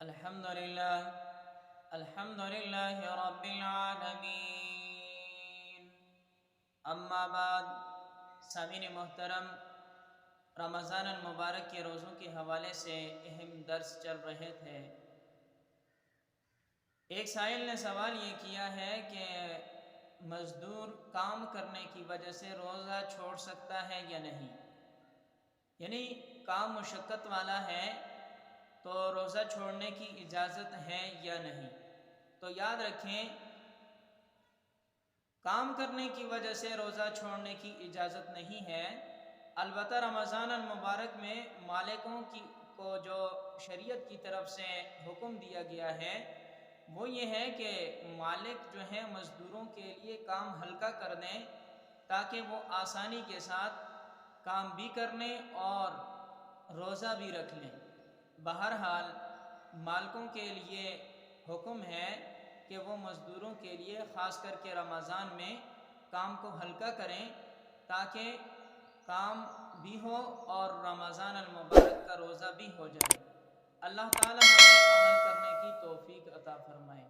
الحمدللہ رب العالمین، اما بعد۔ سامعین محترم، رمضان المبارک کے روزوں کے حوالے سے اہم درس چل رہے تھے۔ ایک سائل نے سوال یہ کیا ہے کہ مزدور کام کرنے کی وجہ سے روزہ چھوڑ سکتا ہے یا نہیں، یعنی کام مشقت والا ہے تو روزہ چھوڑنے کی اجازت ہے یا نہیں؟ تو یاد رکھیں، کام کرنے کی وجہ سے روزہ چھوڑنے کی اجازت نہیں ہے۔ البتہ رمضان المبارک میں مالکوں کو جو شریعت کی طرف سے حکم دیا گیا ہے وہ یہ ہے کہ مالک جو ہیں مزدوروں کے لیے کام ہلکا کر دیں تاکہ وہ آسانی کے ساتھ کام بھی کر لیں اور روزہ بھی رکھ لیں۔ بہرحال مالکوں کے لیے حکم ہے کہ وہ مزدوروں کے لیے خاص کر کے رمضان میں کام کو ہلکا کریں تاکہ کام بھی ہو اور رمضان المبارک کا روزہ بھی ہو جائے۔ اللہ تعالی ہمیں عمل کرنے کی توفیق عطا فرمائے۔